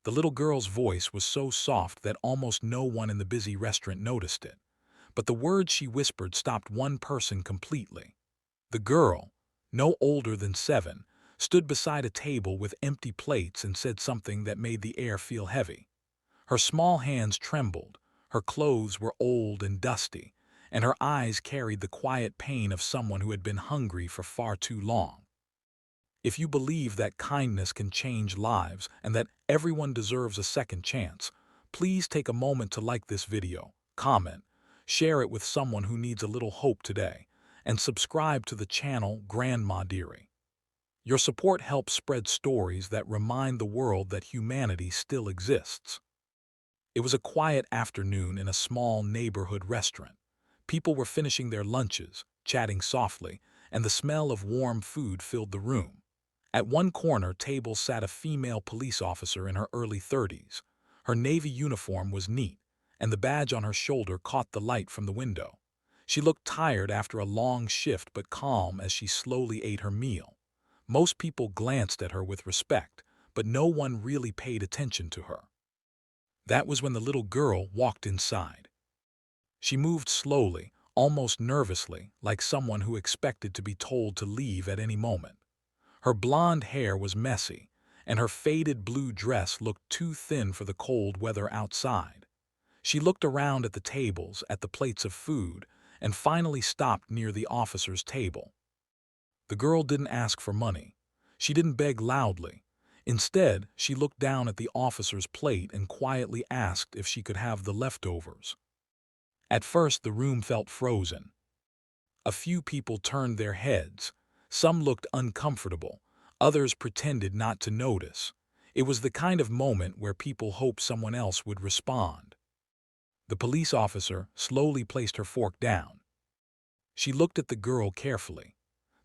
The little girl's voice was so soft that almost no one in the busy restaurant noticed it. But the words she whispered stopped one person completely. The girl, no older than 7, stood beside a table with empty plates and said something that made the air feel heavy. Her small hands trembled, her clothes were old and dusty, and her eyes carried the quiet pain of someone who had been hungry for far too long. If you believe that kindness can change lives and that everyone deserves a second chance, please take a moment to like this video, comment, share it with someone who needs a little hope today, and subscribe to the channel Grandma Dearie. Your support helps spread stories that remind the world that humanity still exists. It was a quiet afternoon in a small neighborhood restaurant. People were finishing their lunches, chatting softly, and the smell of warm food filled the room. At one corner table sat a female police officer in her early 30s. Her navy uniform was neat, and the badge on her shoulder caught the light from the window. She looked tired after a long shift but calm as she slowly ate her meal. Most people glanced at her with respect, but no one really paid attention to her. That was when the little girl walked inside. She moved slowly, almost nervously, like someone who expected to be told to leave at any moment. Her blonde hair was messy, and her faded blue dress looked too thin for the cold weather outside. She looked around at the tables, at the plates of food, and finally stopped near the officer's table. The girl didn't ask for money. She didn't beg loudly. Instead, she looked down at the officer's plate and quietly asked if she could have the leftovers. At first, the room felt frozen. A few people turned their heads. Some looked uncomfortable. Others pretended not to notice. It was the kind of moment where people hope someone else would respond. The police officer slowly placed her fork down. She looked at the girl carefully.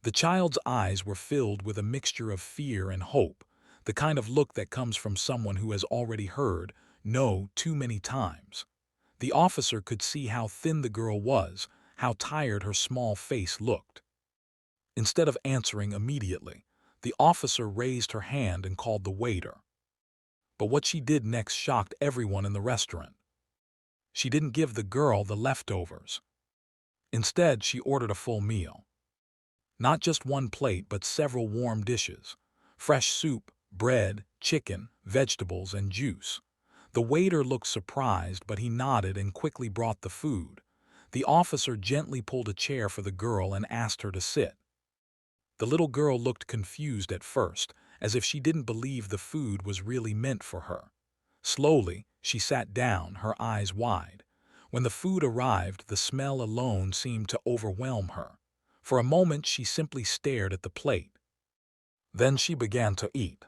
The child's eyes were filled with a mixture of fear and hope, the kind of look that comes from someone who has already heard no too many times. The officer could see how thin the girl was, how tired her small face looked. Instead of answering immediately, the officer raised her hand and called the waiter. But what she did next shocked everyone in the restaurant. She didn't give the girl the leftovers. Instead, she ordered a full meal. Not just one plate, but several warm dishes. Fresh soup, bread, chicken, vegetables, and juice. The waiter looked surprised, but he nodded and quickly brought the food. The officer gently pulled a chair for the girl and asked her to sit. The little girl looked confused at first, as if she didn't believe the food was really meant for her. Slowly, she sat down, her eyes wide. When the food arrived, the smell alone seemed to overwhelm her. For a moment, she simply stared at the plate. Then she began to eat.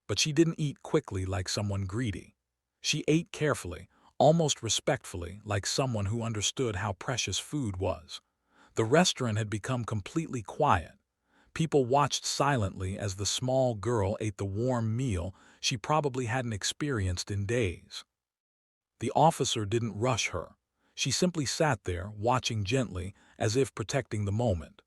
But she didn't eat quickly like someone greedy. She ate carefully, almost respectfully, like someone who understood how precious food was. The restaurant had become completely quiet. People watched silently as the small girl ate the warm meal she probably hadn't experienced in days. The officer didn't rush her. She simply sat there, watching gently, as if protecting the moment.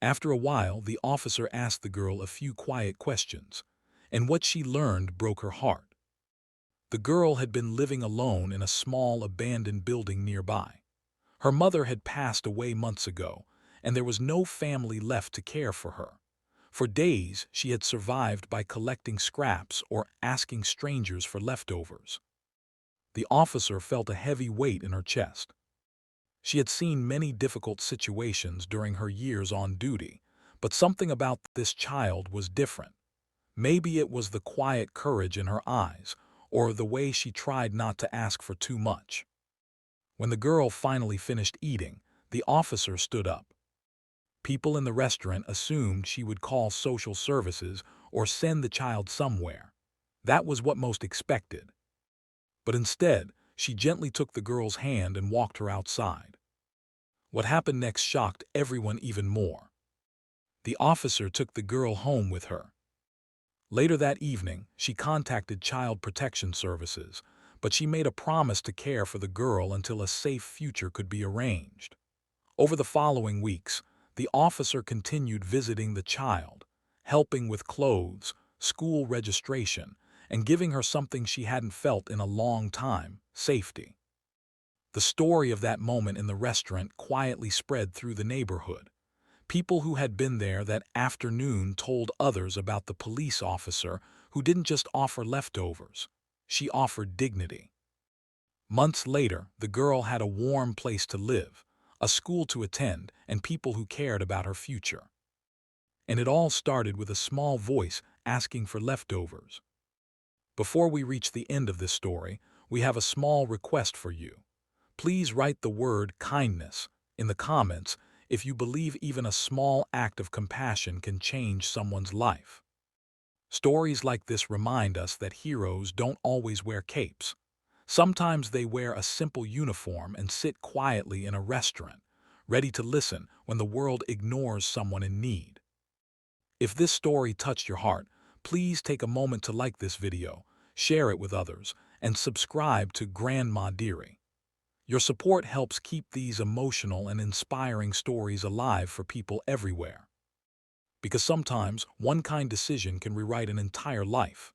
After a while, the officer asked the girl a few quiet questions, and what she learned broke her heart. The girl had been living alone in a small abandoned building nearby. Her mother had passed away months ago, and there was no family left to care for her. For days, she had survived by collecting scraps or asking strangers for leftovers. The officer felt a heavy weight in her chest. She had seen many difficult situations during her years on duty, but something about this child was different. Maybe it was the quiet courage in her eyes, or the way she tried not to ask for too much. When the girl finally finished eating, the officer stood up. People in the restaurant assumed she would call social services or send the child somewhere. That was what most expected. But instead, she gently took the girl's hand and walked her outside. What happened next shocked everyone even more. The officer took the girl home with her. Later that evening, she contacted Child Protection Services, but she made a promise to care for the girl until a safe future could be arranged. Over the following weeks, the officer continued visiting the child, helping with clothes, school registration, and giving her something she hadn't felt in a long time: safety. The story of that moment in the restaurant quietly spread through the neighborhood. People who had been there that afternoon told others about the police officer who didn't just offer leftovers. She offered dignity. Months later, the girl had a warm place to live, a school to attend, and people who cared about her future. And it all started with a small voice asking for leftovers. Before we reach the end of this story, we have a small request for you. Please write the word kindness in the comments if you believe even a small act of compassion can change someone's life. Stories like this remind us that heroes don't always wear capes. Sometimes they wear a simple uniform and sit quietly in a restaurant, ready to listen when the world ignores someone in need. If this story touched your heart, please take a moment to like this video, share it with others, and subscribe to Grandma Dearie. Your support helps keep these emotional and inspiring stories alive for people everywhere. Because sometimes one kind decision can rewrite an entire life.